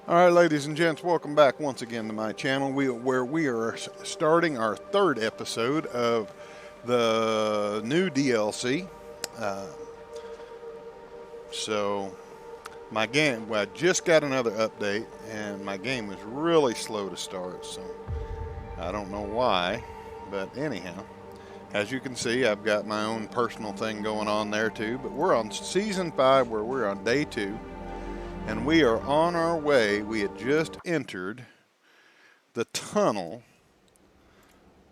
All right, ladies and gents, welcome back once again to my channel, where we are starting our third episode of the new DLC. Uh, so, my game, well, I just got another update, and my game was really slow to start, so I don't know why, but anyhow. As you can see, I've got my own personal thing going on there too, but we're on Season 5, where we're on Day 2. And we are on our way. We had just entered the tunnel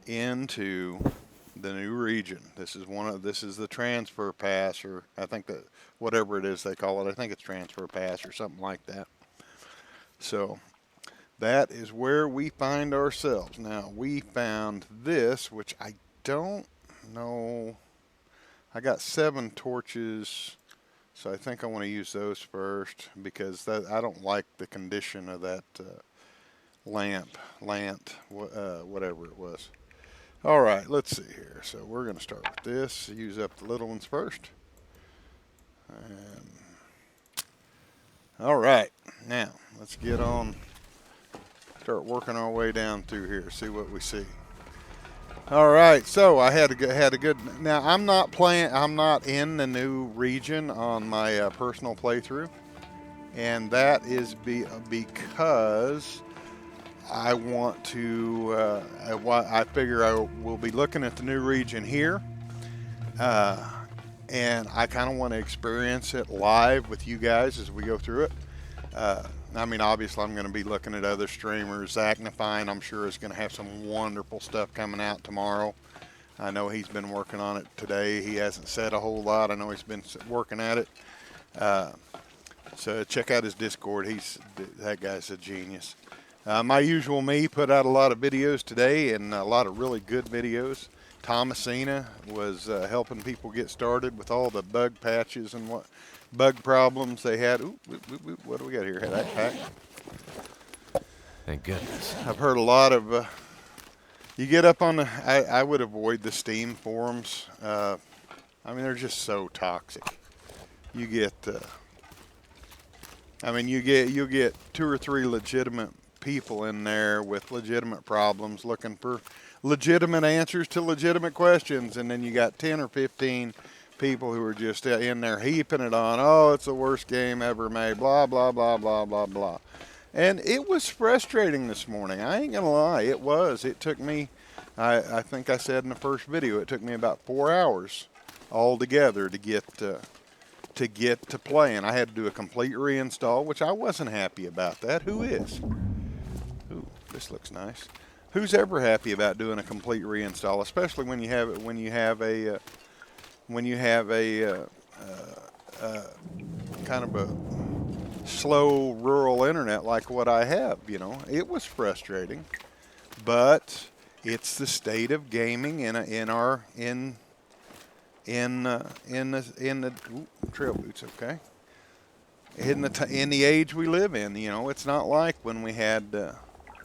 into the new region. This is the transfer pass, or I think that whatever it is they call it. I think it's transfer pass or something like that. So that is where we find ourselves. Now we found this, which I don't know. I got 7 torches. So I think I want to use those first because I don't like the condition of that lamp, whatever it was. All right, let's see here. So we're going to start with this. Use up the little ones first. And, all right, now let's get on. Start working our way down through here. See what we see. All right, so I had a good. Now I'm not playing. I'm not in the new region on my personal playthrough, and that is because I want to. I figure I will be looking at the new region here, and I kind of want to experience it live with you guys as we go through it. I mean, obviously, I'm going to be looking at other streamers. Zagnifying, I'm sure, is going to have some wonderful stuff coming out tomorrow. I know he's been working on it today. He hasn't said a whole lot. I know he's been working at it. So check out his Discord. That guy's a genius. My usual me put out a lot of videos today, and a lot of really good videos. Thomasina was helping people get started with all the bug patches and bug problems they had. Ooh, what do we got here? That pack. Thank goodness. I've heard a lot of. You get up on the. I would avoid the Steam forums. I mean, they're just so toxic. You get. You get 2 or 3 legitimate people in there with legitimate problems, looking for legitimate answers to legitimate questions, and then you got 10 or 15 people who are just in there heaping it on. Oh, it's the worst game ever made. Blah blah blah blah blah blah. And it was frustrating this morning. I ain't gonna lie. It was. It took me. I think I said in the first video, it took me about 4 hours altogether to get to playing. I had to do a complete reinstall, which I wasn't happy about. That. Who is? Ooh, this looks nice. Who's ever happy about doing a complete reinstall, especially when you have a kind of a slow rural internet like what I have? You know, it was frustrating, but it's the state of gaming in the trail boots. Okay, in the age we live in. You know, it's not like when we had.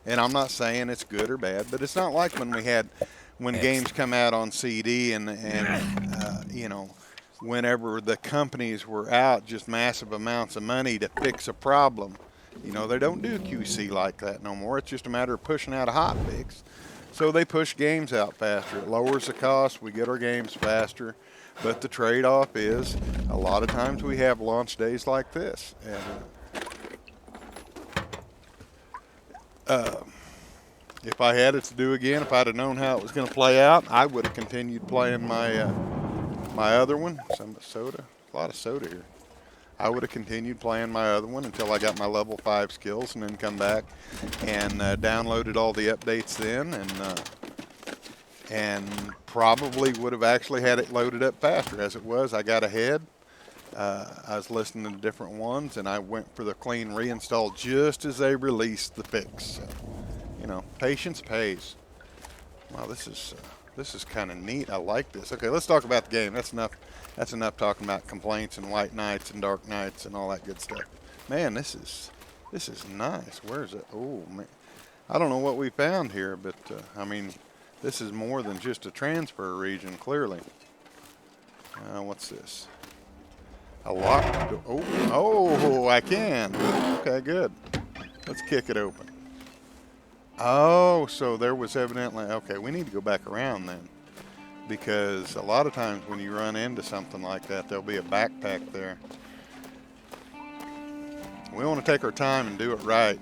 And I'm not saying it's good or bad, but it's not like when games come out on CD and you know, whenever the companies were out just massive amounts of money to fix a problem. You know, they don't do QC like that no more. It's just a matter of pushing out a hot fix. So they push games out faster. It lowers the cost. We get our games faster. But the trade-off is a lot of times we have launch days like this. And if I had it to do again, if I'd have known how it was going to play out, I would have continued playing my my other one. Some soda, a lot of soda here. I would have continued playing my other one until I got my level 5 skills, and then come back and downloaded all the updates then, and probably would have actually had it loaded up faster. As it was, I got ahead. I was listening to different ones, and I went for the clean reinstall just as they released the fix. So, you know, patience pays. Wow, this is kind of neat. I like this. Okay, let's talk about the game. That's enough. That's enough talking about complaints and white nights and dark nights and all that good stuff. Man, this is nice. Where is it? Oh man, I don't know what we found here, but I mean, this is more than just a transfer region. Clearly. What's this? A locked door. Oh, I can. Okay, good. Let's kick it open. Oh, so there was evidently, okay, we need to go back around then. Because a lot of times when you run into something like that, there'll be a backpack there. We want to take our time and do it right.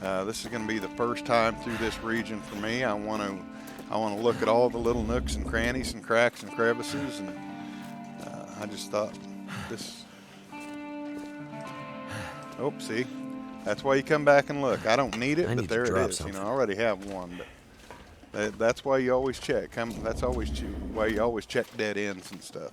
This is going to be the first time through this region for me. I want to look at all the little nooks and crannies and cracks and crevices, and I just thought this. Oh, see, that's why you come back and look. I don't need it, but there it is. You know, I already have one, but that's why you always check. That's always why you always check dead ends and stuff.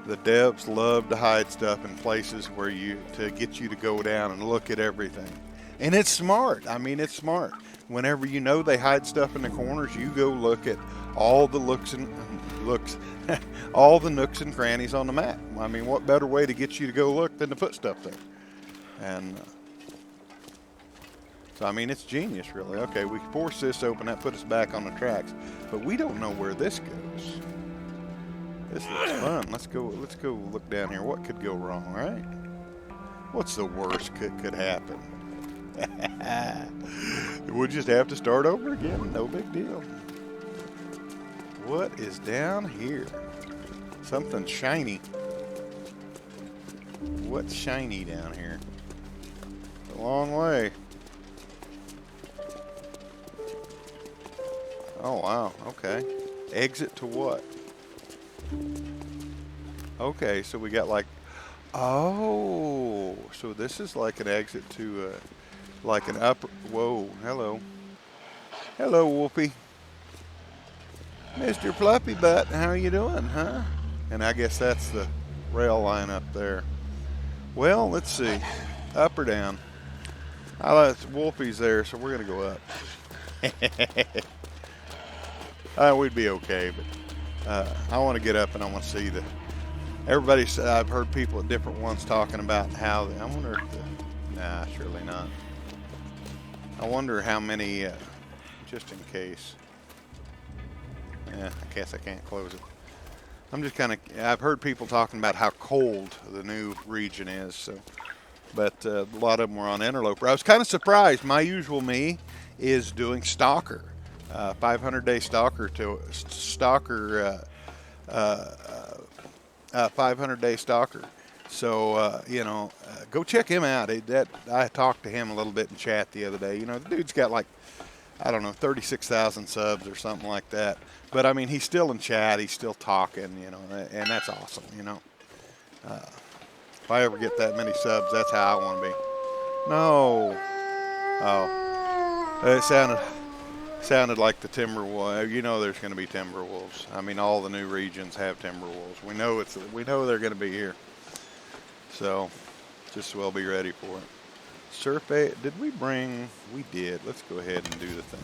The devs love to hide stuff in places where to get you to go down and look at everything. And it's smart. I mean, it's smart. Whenever you know they hide stuff in the corners, you go look at all the all the nooks and crannies on the map. I mean, what better way to get you to go look than to put stuff there? And so, I mean, it's genius, really. Okay, we force this open. That puts us back on the tracks. But we don't know where this goes. This looks fun. Let's go look down here. What could go wrong, right? What's the worst could happen? We'll just have to start over again. No big deal. What is down here? Something shiny. What's shiny down here? It's a long way. Oh, wow. Okay. Exit to what? Okay, so we got like, oh, so this is like an exit to, like an upper, whoa, hello. Hello, Wolfie. Mr. Fluffy Butt, how are you doing, huh? And I guess that's the rail line up there. Well, let's see, up or down? Wolfie's there, so we're gonna go up. We'd be okay, but I want to get up and I want to see I've heard people at different ones talking about how, I wonder if nah, surely not. I wonder how many, just in case. I guess I can't close it. I'm just I've heard people talking about how cold the new region is, so, but a lot of them were on Interloper. I was kind of surprised. My usual me is doing Stalker. 500-day Stalker 500-day Stalker. So, you know, go check him out. I talked to him a little bit in chat the other day. You know, the dude's got like, I don't know, 36,000 subs or something like that. But, I mean, he's still in chat. He's still talking, you know, and that's awesome, you know. If I ever get that many subs, that's how I want to be. No. Oh. It sounded like the Timberwolves. You know there's going to be Timberwolves. I mean, all the new regions have Timberwolves. We know they're going to be here. So, just we'll be ready for it. Survey, we did. Let's go ahead and do the thing.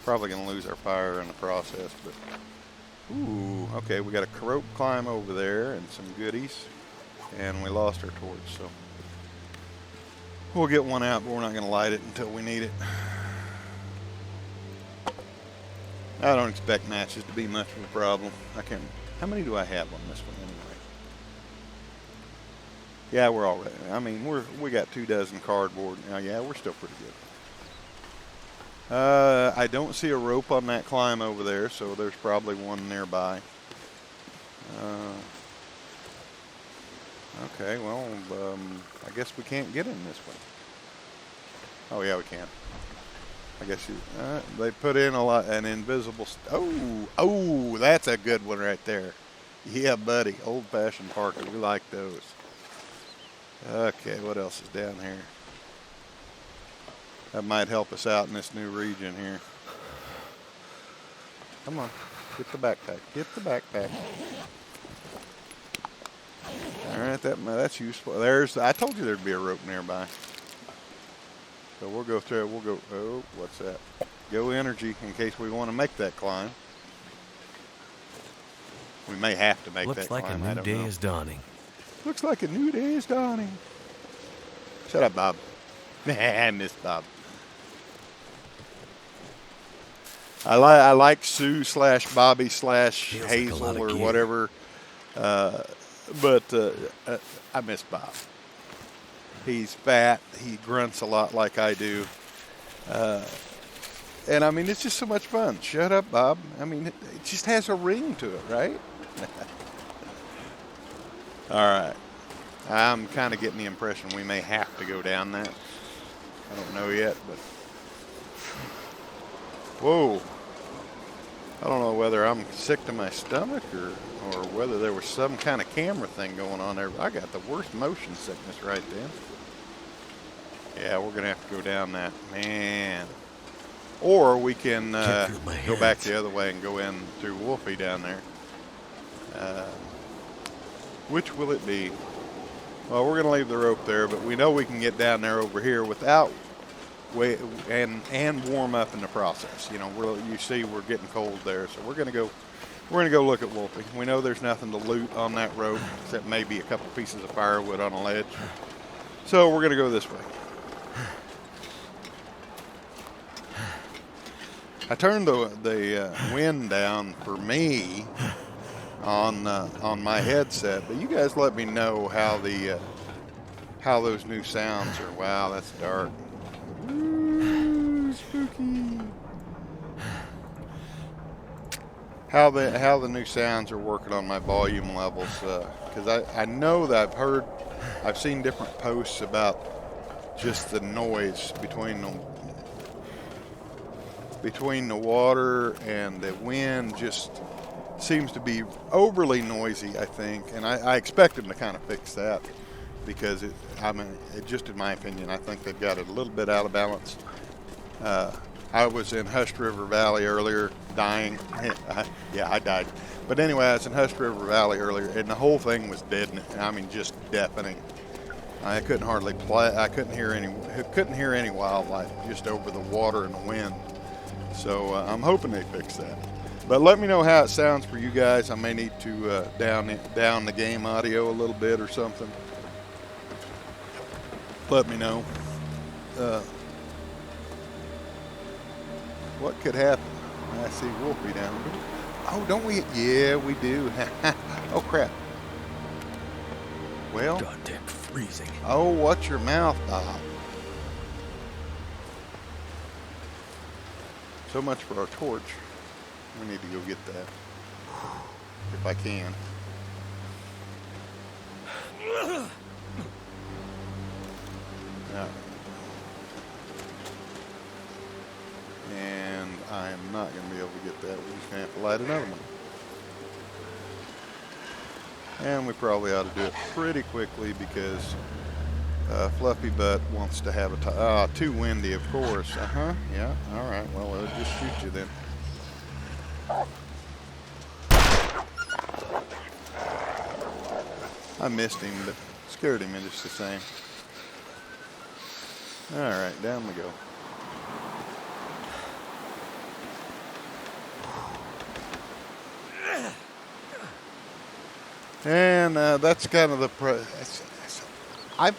Probably going to lose our fire in the process, but ooh, okay, we got a rope climb over there and some goodies, and we lost our torch, so we'll get one out, but we're not going to light it until we need it. I don't expect matches to be much of a problem. How many do I have on this one anyway? Yeah, we're all ready. I mean, we got 24 cardboard. Now, yeah, we're still pretty good. I don't see a rope on that climb over there, so there's probably one nearby. Okay, well, I guess we can't get in this one. Oh, yeah, we can. I guess they put in an invisible. Oh, that's a good one right there. Yeah, buddy, old-fashioned Parker. We like those. Okay, what else is down here? That might help us out in this new region here. Come on, get the backpack. Get the backpack. All right, that's useful. I told you there'd be a rope nearby. So we'll go through it. We'll go, oh, what's that? Go energy in case we want to make that climb. We may have to make that climb. Looks like a new day is dawning. Looks like a new day is dawning. Shut up, Bob. I miss Bob. I like Sue / Bobby / Hazel or whatever. But I miss Bob. He's fat. He grunts a lot like I do. And I mean, it's just so much fun. Shut up, Bob. I mean, it just has a ring to it, right? All right. I'm kind of getting the impression we may have to go down that. I don't know yet, but. Whoa. I don't know whether I'm sick to my stomach or whether there was some kind of camera thing going on there. I got the worst motion sickness right then. Yeah, we're going to have to go down that. Man. Or we can go back the other way and go in through Wolfie down there. Which will it be? Well, we're going to leave the rope there, but we know we can get down there over here without and warm up in the process. You know, you see we're getting cold there, so we're going to go look at Wolfie. We know there's nothing to loot on that rope except maybe a couple pieces of firewood on a ledge. So we're going to go this way. I turned the wind down for me on my headset, but you guys let me know how those new sounds are. Wow, that's dark. Ooh, spooky. How the new sounds are working on my volume levels, because I know that I've seen different posts about just the noise between the water and the wind just seems to overly noisy, I think, and I expect them to kind of fix that because just in my opinion, I think they've got it a little bit out of balance. I was in Hushed River Valley earlier, dying. Yeah, I died. But anyway, I was in Hushed River Valley earlier, and the whole thing was deadening. I mean, just deafening. I couldn't hardly play. I couldn't hear any wildlife just over the water and the wind. So I'm hoping they fix that. But let me know how it sounds for you guys. I may need to down the game audio a little bit or something. Let me know. What could happen? I see Wolfie down there. Oh, don't we? Yeah, we do. Oh, crap. Well. Goddamn freezing. Oh, watch your mouth, Bob. So much for our torch. We need to go get that. If I can. Yeah. And I am not going to be able to get that. We're just going to have to light another one. And we probably ought to do it pretty quickly because Fluffy Butt wants to have too windy, of course. Yeah. All right. Well, we'll just shoot you then. I missed him, but scared him just the same. All right, down we go. And that's kind of I've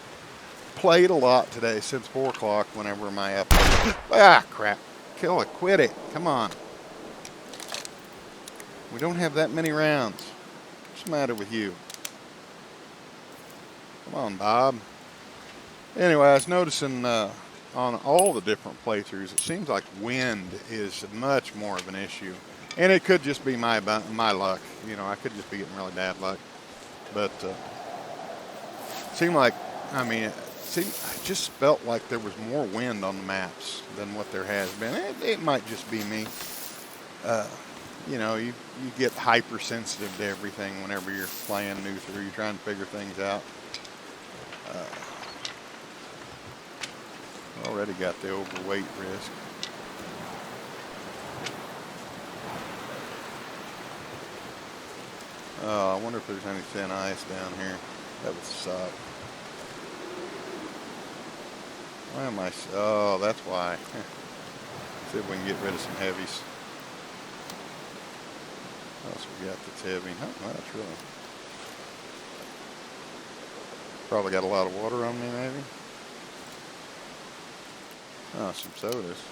played a lot today since 4 o'clock whenever my upload. Crap. Kill it. Quit it. Come on. We don't have that many rounds. What's the matter with you? Come on, Bob. Anyway, I was noticing on all the different playthroughs, it seems like wind is much more of an issue. And it could just be my luck. You know, I could just be getting really bad luck. But it seemed like, I just felt like there was more wind on the maps than what there has been. It might just be me. You know, you get hypersensitive to everything whenever you're playing new through. You're trying to figure things out. Already got the overweight risk. I wonder if there's any thin ice down here. That would suck. Why am I? Oh, that's why. See if we can get rid of some heavies. What else we got that's heavy? Not much, really. Probably got a lot of water on me, maybe. Oh, some sodas.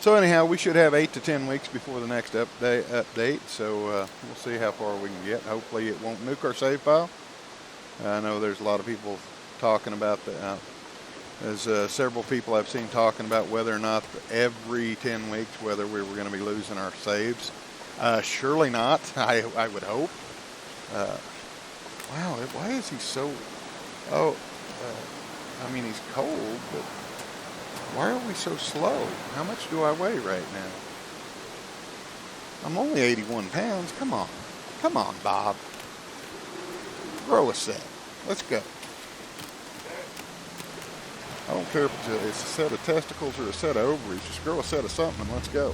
So anyhow, we should have 8 to 10 weeks before the next update. So we'll see how far we can get. Hopefully it won't nuke our save file. I know there's a lot of people talking about that. There's several people I've seen talking about whether or not every 10 weeks, whether we were going to be losing our saves. Surely not, I would hope. Wow, why is he so... Oh, I mean, he's cold, but why are we so slow? How much do I weigh right now? I'm only 81 pounds. Come on. Come on, Bob. Grow a set. Let's go. I don't care if it's a set of testicles or a set of ovaries. Just grow a set of something and let's go.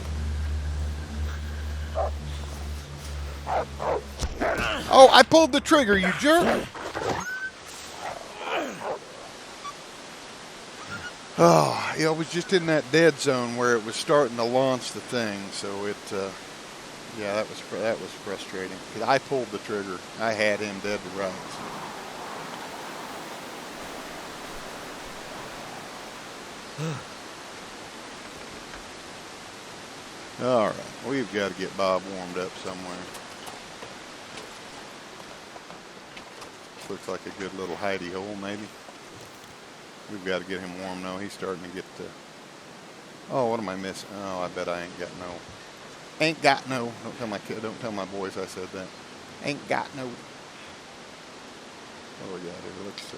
Oh, I pulled the trigger, you jerk! Oh, I was just in that dead zone where it was starting to launch the thing, so it, yeah, that was frustrating. 'Cause I pulled the trigger. I had him dead to rights. All right, we've got to get Bob warmed up somewhere. Looks like a good little hidey hole, maybe. We've got to get him warm now. He's starting to get the... Oh, what am I missing? Oh, I bet I ain't got no... Ain't got no... Don't tell my kid, don't tell my boys I said that. Ain't got no... What do we got here? Let's...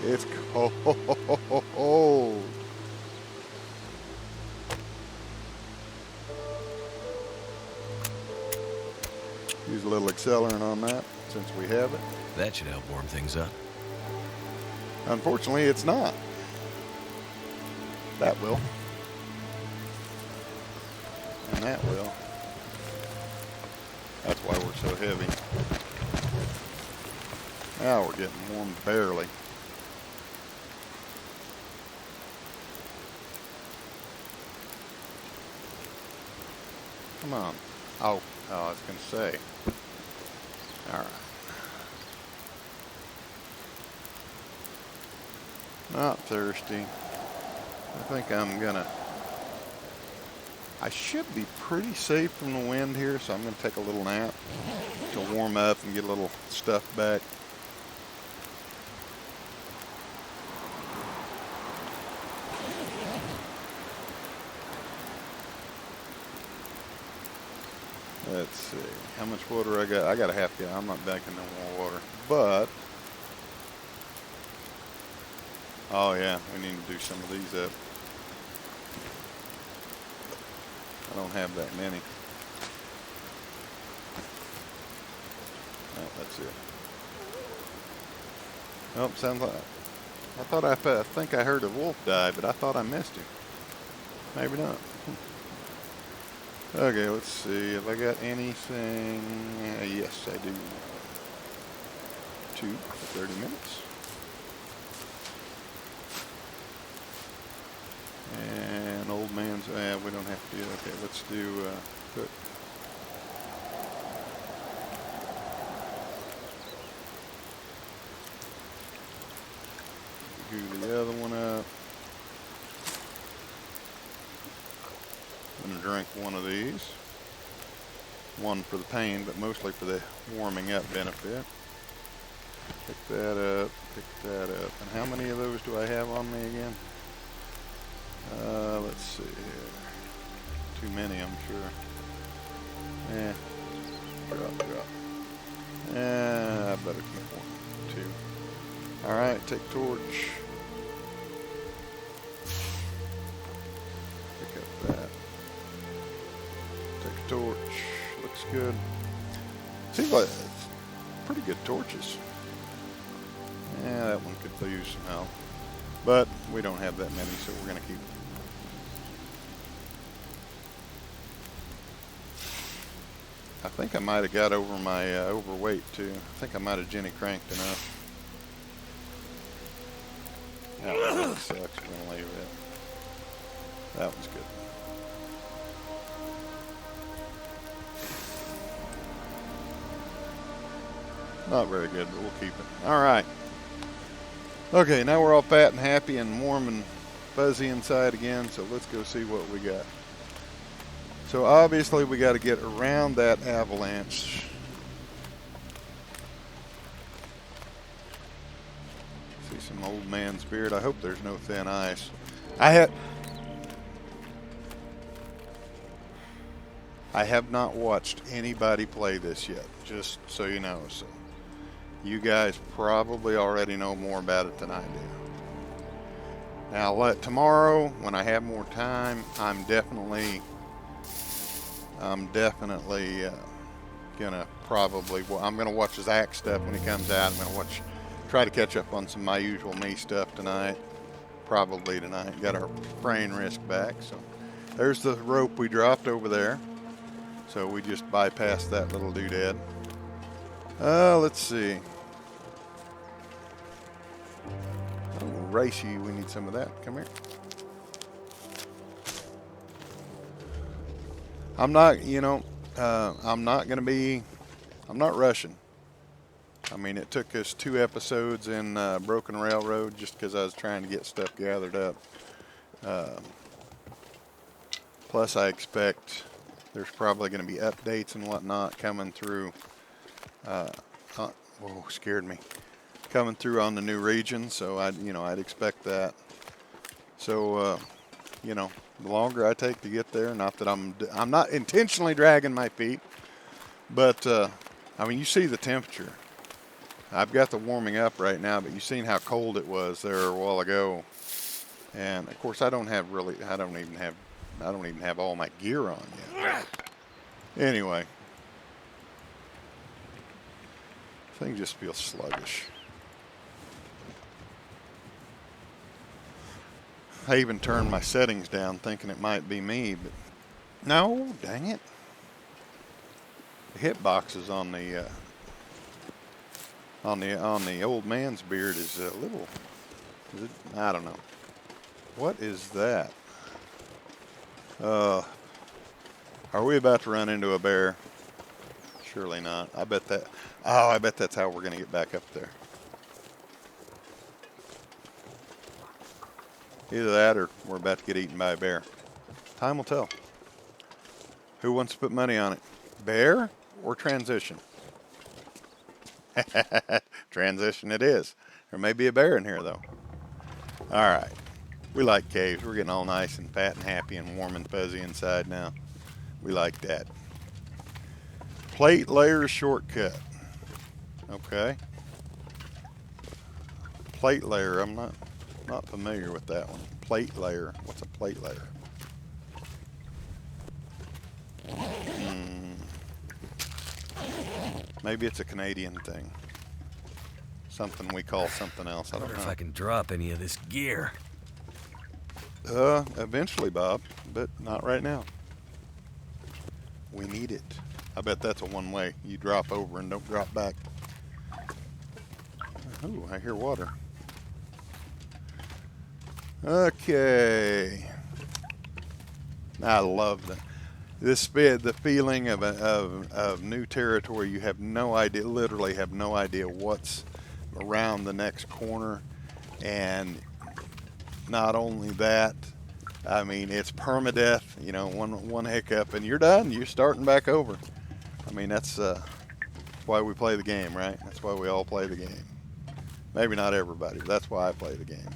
It's cold. Use a little accelerant on that since we have it. That should help warm things up. Unfortunately, it's not. That will. And that will. That's why we're so heavy. Now we're getting warm barely. Come on. Oh, I was going to say. All right. Not thirsty. I think I'm going to... I should be pretty safe from the wind here, so I'm going to take a little nap to warm up and get a little stuff back. Let's see, how much water I got? I got a half gallon. I'm not banking no more water, but oh yeah, we need to do some of these up. I don't have that many. Oh, that's it. Oh, sounds like I think I heard a wolf die, but I thought I missed him. Maybe not. Okay, let's see. Have I got anything? Yes, I do. 2 for 30 minutes. And old man's, we don't have to do, okay, let's do, cook. Do the other one up. I'm going to drink one of these. One for the pain, but mostly for the warming up benefit. Pick that up, pick that up. And how many of those do I have on me again? Let's see here. Too many, I'm sure. Drop. I better keep 1, 2. Alright, take torch. Pick up that. Take a torch. Looks good. Seems like pretty good torches. Yeah, that one could use some help. But we don't have that many, so we're going to keep. I think I might have got over my overweight too. I think I might have Jenny cranked enough. That really sucks. We're going to leave it. That was good. Not very good, but we'll keep it. All right. Okay, now we're all fat and happy and warm and fuzzy inside again, so let's go see what we got. So obviously we got to get around that avalanche. See some old man's beard. I hope there's no thin ice. I have not watched anybody play this yet, just so you know. So you guys probably already know more about it than I do. Now, tomorrow, when I have more time, I'm definitely gonna probably. Well, I'm gonna watch Zach stuff when he comes out. I'm gonna try to catch up on some of my usual me stuff tonight. Probably tonight. Got our fraying wrist back. So there's the rope we dropped over there. So we just bypassed that little doodad. Let's see. Oh, race you. We need some of that. Come here. I'm not, I'm not rushing. I mean, it took us 2 episodes in Broken Railroad just because I was trying to get stuff gathered up. Plus, I expect there's probably going to be updates and whatnot coming through. Whoa, scared me. Coming through on the new region, so I'd expect that. So, the longer I take to get there, not that I'm not intentionally dragging my feet, but I mean, you see the temperature. I've got the warming up right now, but you've seen how cold it was there a while ago. And of course, I don't even have all my gear on yet. Anyway, thing just feels sluggish. I even turned my settings down thinking it might be me, but no, dang it. The hitboxes on the old man's beard is a little, I don't know. What is that? Are we about to run into a bear? Surely not. I bet that's how we're going to get back up there. Either that or we're about to get eaten by a bear. Time will tell. Who wants to put money on it? Bear or transition? Transition it is. There may be a bear in here, though. All right. We like caves. We're getting all nice and fat and happy and warm and fuzzy inside now. We like that. Plate layer shortcut. Okay. Plate layer. I'm not familiar with that one. Plate layer. What's a plate layer? Maybe it's a Canadian thing. Something we call something else. I don't know. If I can drop any of this gear. Eventually, Bob, but not right now. We need it. I bet that's a one-way. You drop over and don't drop back. Oh, I hear water. Okay. I love that. The feeling of new territory. You have no idea, literally have no idea what's around the next corner. And not only that, I mean, it's permadeath, one hiccup and you're done. You're starting back over. I mean, that's why we play the game, right? That's why we all play the game. Maybe not everybody, but that's why I play the game.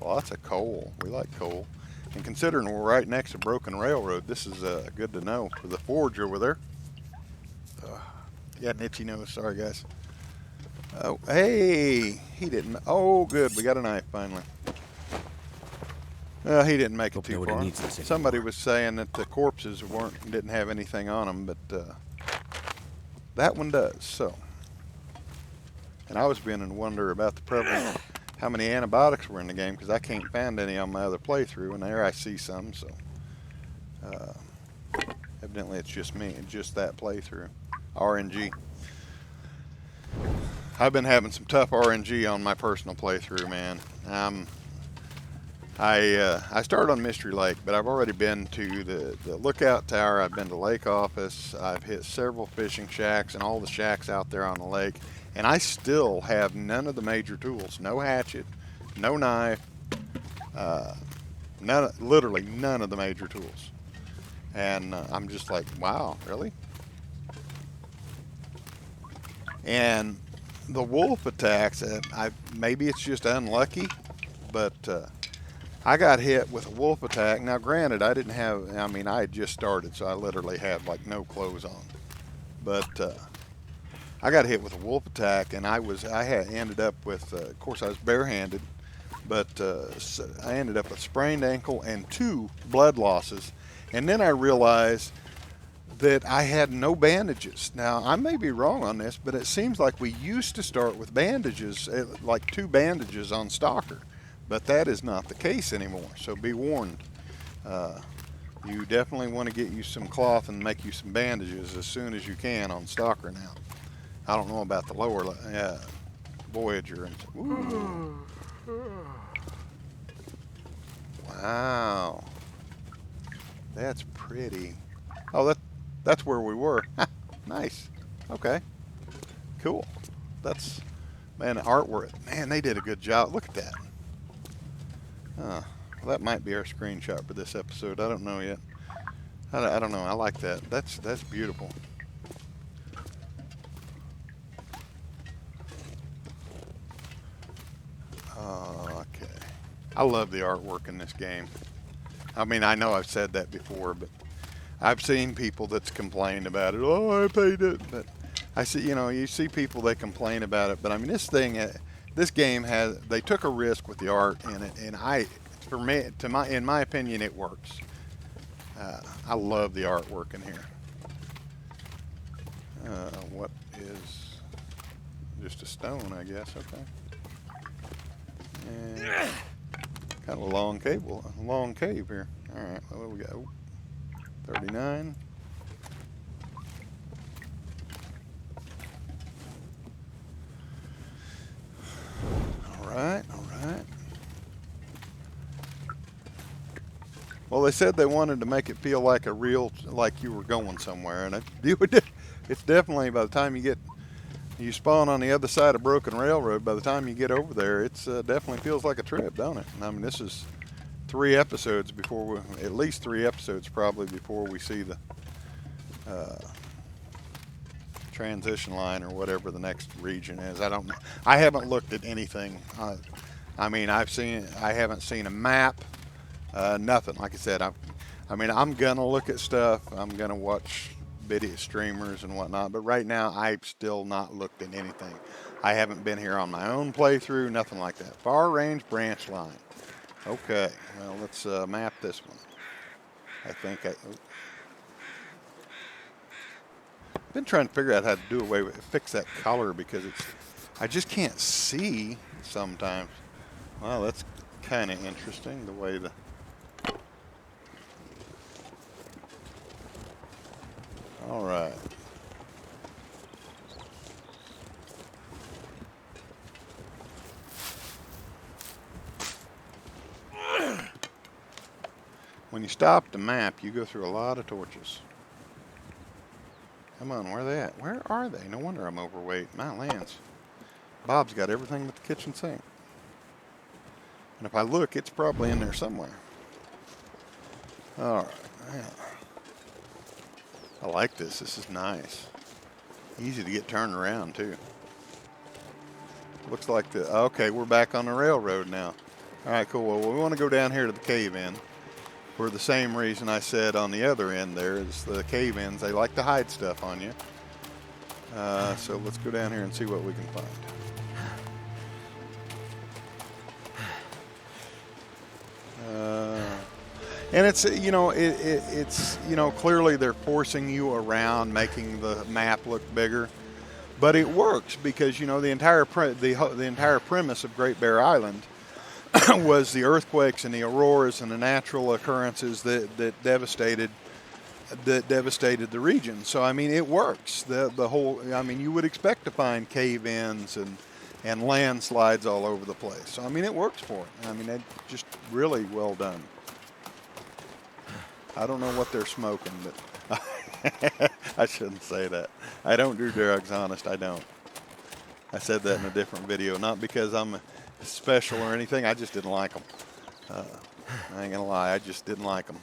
Lots of coal. We like coal. And considering we're right next to Broken Railroad, this is good to know for the forge over there. Got an itchy nose. Sorry, guys. Oh, hey, he didn't. Oh, good. We got a knife finally. He didn't make it too far. Somebody was saying that the corpses didn't have anything on them, but that one does. So, and I was beginning to wonder about the prevalence, how many antibiotics were in the game, because I can't find any on my other playthrough, and there I see some. So, evidently it's just me, just that playthrough. RNG. I've been having some tough RNG on my personal playthrough, man. I started on Mystery Lake, but I've already been to the Lookout Tower. I've been to Lake Office. I've hit several fishing shacks and all the shacks out there on the lake. And I still have none of the major tools. No hatchet, no knife, literally none of the major tools. And I'm just like, wow, really? And the wolf attacks, maybe it's just unlucky, but I got hit with a wolf attack. Now, granted, I had just started, so I literally had like no clothes on. But I got hit with a wolf attack, and ended up with, of course, I was barehanded, but I ended up with sprained ankle and 2 blood losses. And then I realized that I had no bandages. Now, I may be wrong on this, but it seems like we used to start with bandages, like 2 bandages on Stalker. But that is not the case anymore, so be warned. You definitely want to get you some cloth and make you some bandages as soon as you can on Stalker now. I don't know about the lower Voyager. Ooh. Wow. That's pretty. Oh, that's where we were. Nice. Okay. Cool. That's, man, the artwork. Man, they did a good job. Look at that. Well, that might be our screenshot for this episode. I don't know yet. I don't know. I like that. That's beautiful. Okay. I love the artwork in this game. I mean, I know I've said that before, but I've seen people that's complained about it. Oh, I paid it. But I see, you see people that complain about it. But I mean, this game they took a risk with the art in it, and in my opinion, it works. I love the artwork in here. What is just a stone, I guess? Okay. And kind of a long cave here. All right, what do we got? 39. All right. Well, they said they wanted to make it feel like like you were going somewhere, and it's definitely, by the time you spawn on the other side of Broken Railroad, by the time you get over there, it's definitely feels like a trip, don't it? I mean, this is at least 3 episodes probably before we see the transition line or whatever the next region is. I don't know. I haven't looked at anything. I haven't seen a map. Nothing. Like I said, I'm gonna look at stuff. I'm gonna watch video streamers and whatnot. But right now, I've still not looked at anything. I haven't been here on my own playthrough. Nothing like that. Far range branch line. Okay. Well, let's map this one. I've been trying to figure out how to fix that color because I just can't see sometimes. Well, that's kind of interesting the way all right. When you stop the map, you go through a lot of torches. Come on, where are they at? Where are they? No wonder I'm overweight. My lands. Bob's got everything but the kitchen sink. And if I look, it's probably in there somewhere. All right. Yeah. I like this. This is nice. Easy to get turned around, too. Looks like okay, we're back on the railroad now. All right, cool. Well, we want to go down here to the cave-in for the same reason I said on the other end there is the cave-ins. They like to hide stuff on you. So let's go down here and see what we can find. And it's, clearly they're forcing you around, making the map look bigger. But it works because, the entire premise of Great Bear Island was the earthquakes and the auroras and the natural occurrences that devastated the region. So, I mean, it works. The whole, you would expect to find cave-ins and landslides all over the place. So, I mean, it works for it. I mean, it's just really well done. I don't know what they're smoking, but I shouldn't say that. I don't do drugs, honest, I don't. I said that in a different video, not because I'm special or anything. I just didn't like them. I ain't gonna lie, I just didn't like them.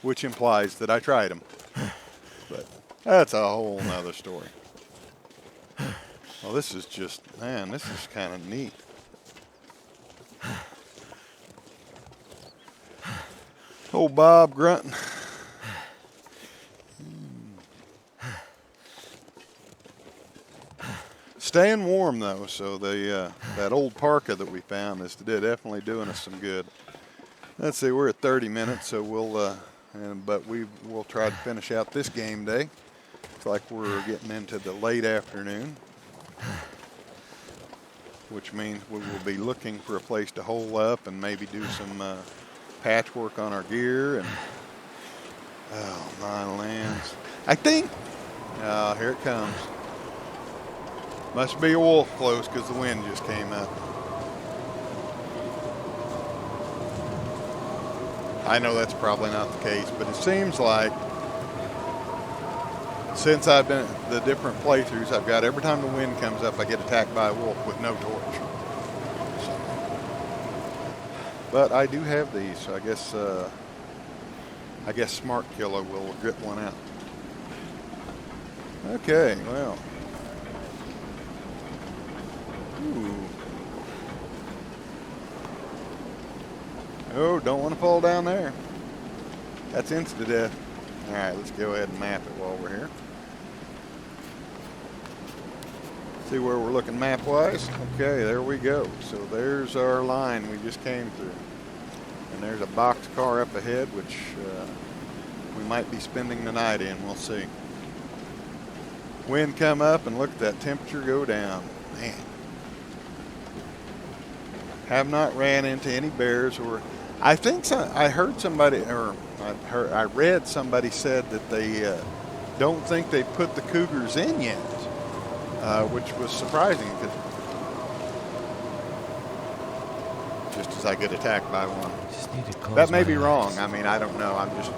Which implies that I tried them. But that's a whole nother story. Well, this is just, man, this is kind of neat. Old Bob grunting. Staying warm though, so the that old parka that we found is definitely doing us some good. Let's see, we're at 30 minutes, so but we'll try to finish out this game day. Looks like we're getting into the late afternoon, which means we will be looking for a place to hole up and maybe do some patchwork on our gear. And oh my lands, I think, oh, here it comes. Must be a wolf close because the wind just came up. I know that's probably not the case, but it seems like since I've been at the different playthroughs, I've got every time the wind comes up, I get attacked by a wolf with no torch. So, but I do have these, so I guess Smart Killer will get one out. Okay, well. Ooh. Oh, don't want to fall down there. That's insta-death. All right, let's go ahead and map it while we're here. See where we're looking map-wise. Okay, there we go. So there's our line we just came through. And there's a box car up ahead, which we might be spending the night in. We'll see. Wind come up, and look at that temperature go down. Man. Have not ran into any bears, or I think I heard somebody, or I read somebody said that they don't think they put the cougars in yet, which was surprising because just as I get attacked by one. That may be wrong. I mean, I don't know. I'm just,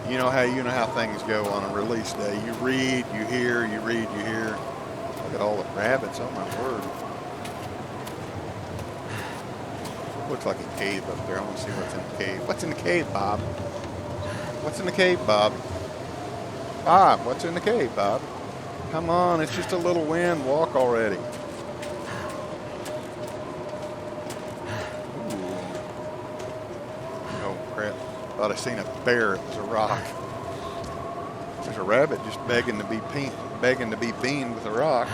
you know how things go on a release day. You read, you hear, you read, you hear. Look at all the rabbits. Oh my word. Looks like a cave up there. I want to see what's in the cave. What's in the cave, Bob? What's in the cave, Bob? Bob, what's in the cave, Bob? Come on, it's just a little wind. Walk already. Ooh. Oh, crap. Thought I seen a bear. It was a rock. There's a rabbit just begging to be beamed with a rock.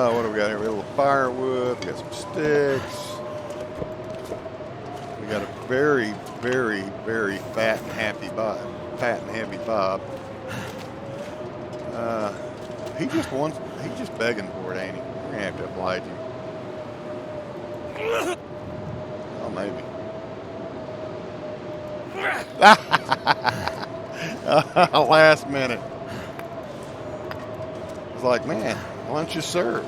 What do we got here? We got a little firewood. We got some sticks. We got a very, very, very fat and heavy Bob. He's just begging for it, ain't he? We're gonna have to oblige him. Oh, maybe. Last minute. I was like, man. Lunch is served.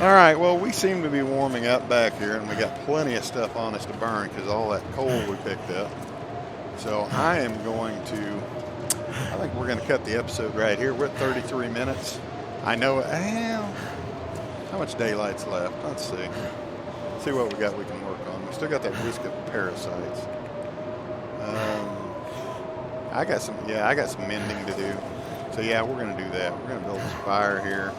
All right, well, we seem to be warming up back here, and we got plenty of stuff on us to burn because all that coal we picked up. So I think we're going to cut the episode right here. We're at 33 minutes. I know, well, how much daylight's left? Let's see. See what we got we can work on. We still got that risk of parasites. I got some mending to do. So yeah, we're going to do that. We're going to build this fire here.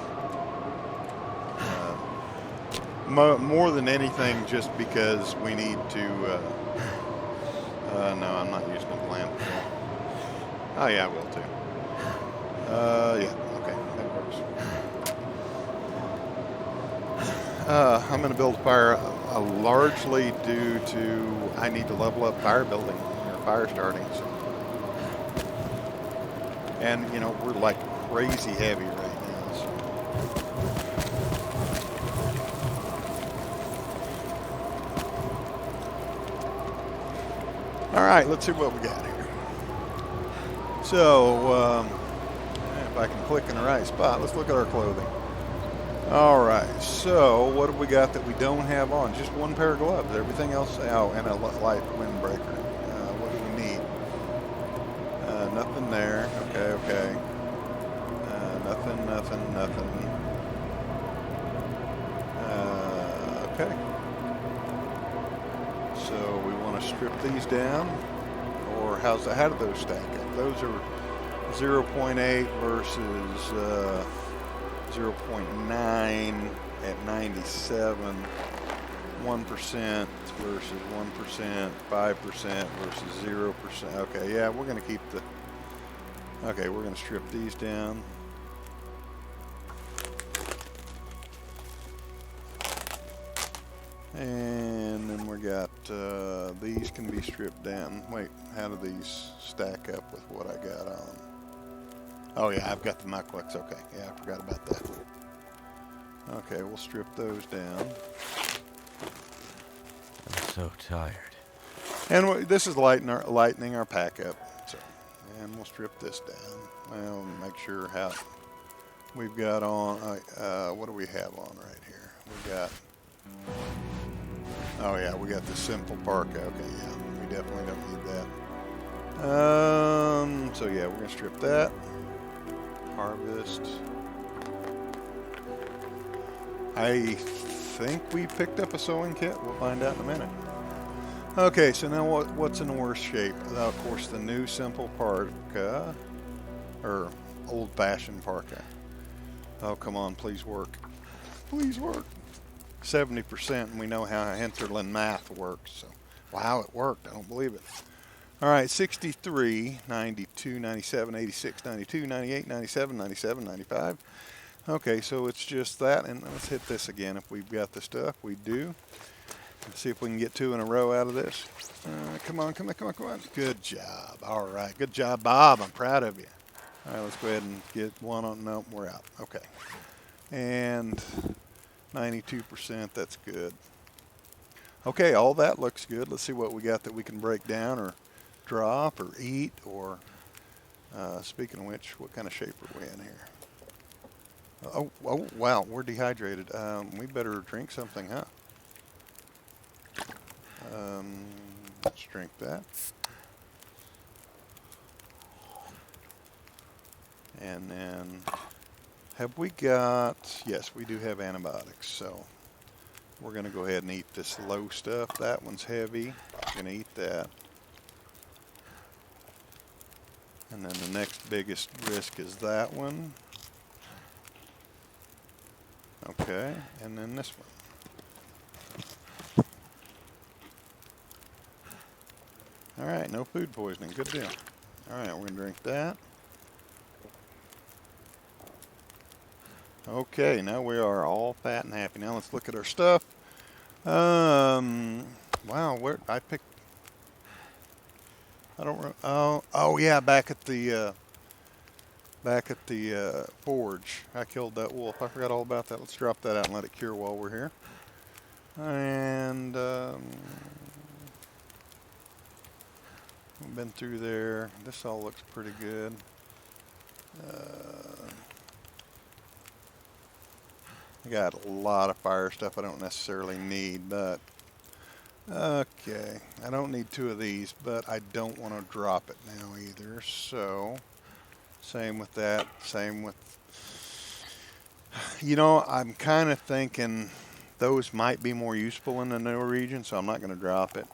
More than anything, just because we need to. No, I'm not using the lamp. Oh yeah, I will too. Yeah, okay, that works. I'm going to build a fire largely due to I need to level up fire building or fire starting. So. And, you know, we're like crazy heavy right now. So. All right, let's see what we got here. So, if I can click in the right spot, let's look at our clothing. All right, so what have we got that we don't have on? Just one pair of gloves. Everything else, oh, and a light windbreaker. What do we need? Nothing there. Okay. Nothing. Okay. So we want to strip these down, or how do those stack up? Those are 0.8 versus 0.9 at 97, 1% versus 1%, 5% versus 0%. Okay, yeah, we're going to keep the, okay, we're going to strip these down. And then we got, these can be stripped down. Wait, how do these stack up with what I got on? Oh yeah, I've got the Mucklucks. Okay, yeah, I forgot about that. Okay, we'll strip those down. I'm so tired. And this is lightening our pack up. So, and we'll strip this down. Well, make sure how we've got on. What do we have on right here? We got. Oh yeah, we got the simple parka. Okay, yeah, we definitely don't need that. So yeah, we're gonna strip that. Harvest. I think we picked up a sewing kit. We'll find out in a minute. Okay, so now what's in the worst shape? Of course, the new simple parka, or old-fashioned parka. Oh, come on, please work. Please work. 70%, and we know how Hinterland math works. So, wow, it worked. I don't believe it. All right, 63, 92, 97, 86, 92, 98, 97, 97, 95. Okay, so it's just that, and let's hit this again if we've got the stuff. We do. Let's see if we can get two in a row out of this. Come on. Good job. All right, good job, Bob. I'm proud of you. All right, let's go ahead and get one on. No, we're out. Okay. And 92%, that's good. Okay, all that looks good. Let's see what we got that we can break down or drop or eat or, speaking of which, what kind of shape are we in here? Oh, wow, we're dehydrated. We better drink something, huh? Let's drink that. And then, have we got, yes, we do have antibiotics, so we're going to go ahead and eat this low stuff. That one's heavy. We're going to eat that. And then the next biggest risk is that one. Okay, and then this one. All right, no food poisoning. Good deal. All right, we're going to drink that. Okay, now we are all fat and happy. Now let's look at our stuff. Wow, where I picked. I don't. Oh yeah, back at the forge. I killed that wolf. I forgot all about that. Let's drop that out and let it cure while we're here. And we've been through there. This all looks pretty good. I got a lot of fire stuff I don't necessarily need, but okay. I don't need two of these, but I don't want to drop it now either. So, same with that. Same with, you know, I'm kind of thinking those might be more useful in the new region, so I'm not going to drop it.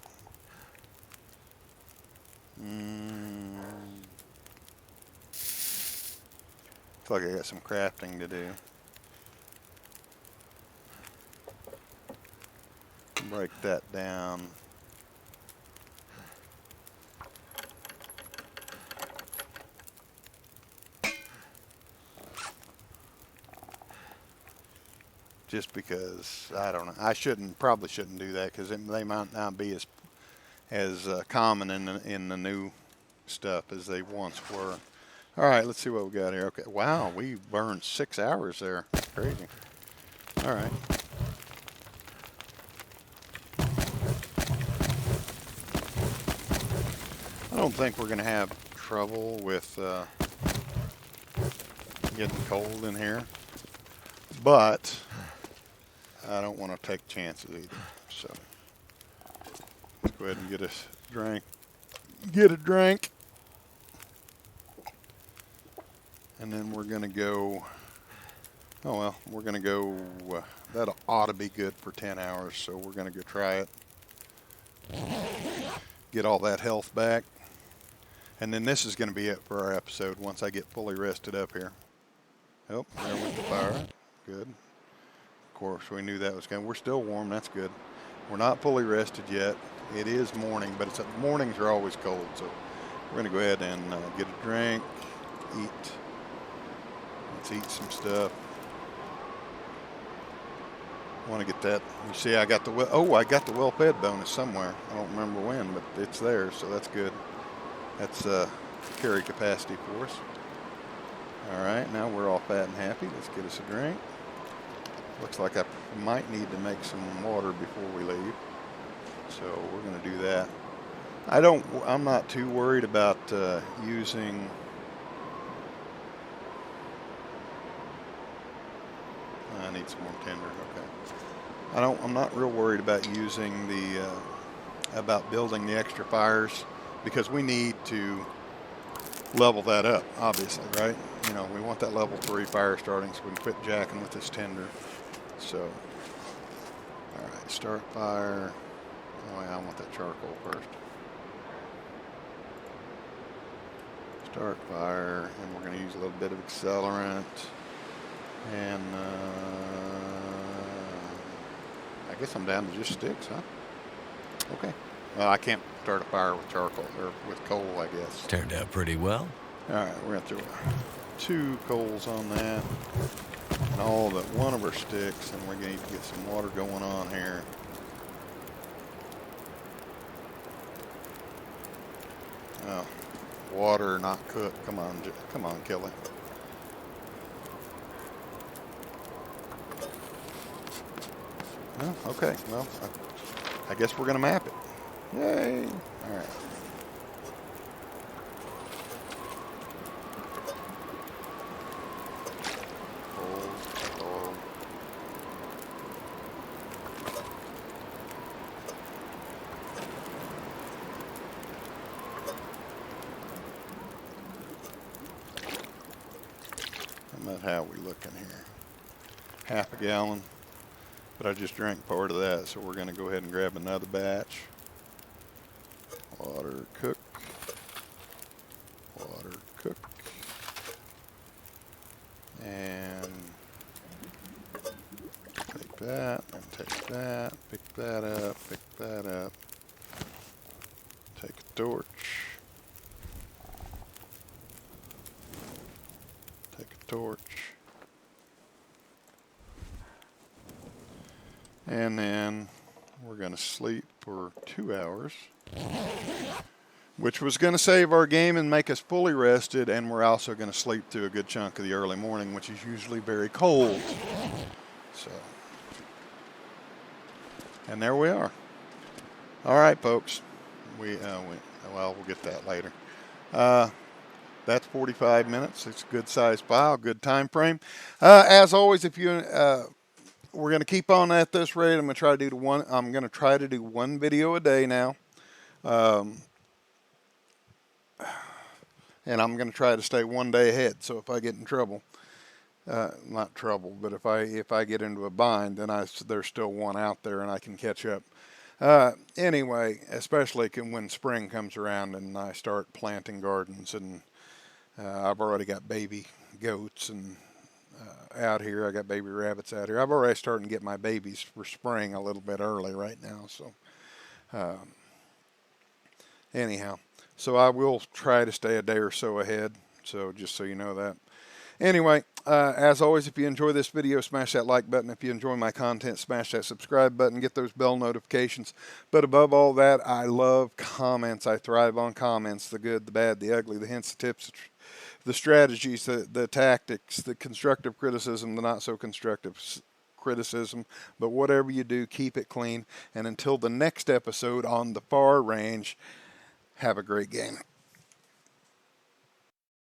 Feel like I got some crafting to do. Break that down. Just because, I don't know. I probably shouldn't do that because they might not be as common in the new stuff as they once were. All right, let's see what we got here. Okay, wow, we burned 6 hours there. Crazy. All right. I don't think we're going to have trouble with getting cold in here, but I don't want to take chances either. So let's go ahead and get us a drink. Get a drink. And then we're going to go, oh well, we're going to go, that ought to be good for 10 hours, so we're going to go try it. Get all that health back. And then this is going to be it for our episode once I get fully rested up here. Oh, there went the fire. Good. Of course, we knew that was going. We're still warm. That's good. We're not fully rested yet. It is morning, but mornings are always cold. So we're going to go ahead and get a drink, eat. Let's eat some stuff. I want to get that. You see, I got the well-fed bonus somewhere. I don't remember when, but it's there, so that's good. That's carry capacity for us. All right, now we're all fat and happy. Let's get us a drink. Looks like I might need to make some water before we leave. So we're going to do that. I'm not too worried about using. I need some more tinder. Okay. I'm not real worried about using about building the extra fires, because we need to level that up, obviously, right? You know, we want that level 3 fire starting so we can quit jacking with this tinder. So, all right, start fire. Oh yeah, I want that charcoal first. Start fire, and we're going to use a little bit of accelerant. And I guess I'm down to just sticks, huh? Okay. Well, I can't start a fire with charcoal, or with coal, I guess. Turned out pretty well. All right, we're going to throw 2 coals on that, and all but one of our sticks, and we're going to get some water going on here. Oh, water not cooked. Come on, Kelly. Oh, okay. Well, I guess we're going to map it. Yay! All right. How about how we looking here? Half a gallon. But I just drank part of that, so we're going to go ahead and grab another batch. Water, cook. Water, cook. And take that, and take that, pick that up, pick that up. Take a torch. Take a torch. And then we're going to sleep for 2 hours, which was going to save our game and make us fully rested. And we're also going to sleep through a good chunk of the early morning, which is usually very cold. So, and there we are. All right, folks. We'll get that later. That's 45 minutes. It's a good size file, good time frame. As always, if you we're going to keep on at this rate. I'm going to try to do one video a day now. And I'm going to try to stay one day ahead. So if I get in trouble, not trouble, but if I get into a bind, then there's still one out there and I can catch up. Anyway, especially when spring comes around and I start planting gardens, and I've already got baby goats and out here. I got baby rabbits out here. I've already started to get my babies for spring a little bit early right now. So anyhow, so I will try to stay a day or so ahead. So just so you know that. Anyway, as always, if you enjoy this video, smash that like button. If you enjoy my content, smash that subscribe button. Get those bell notifications. But above all that, I love comments. I thrive on comments. The good, the bad, the ugly, the hints, the tips, the strategies, the tactics, the constructive criticism, the not so constructive criticism. But whatever you do, keep it clean. And until the next episode on the Far Range, have a great game.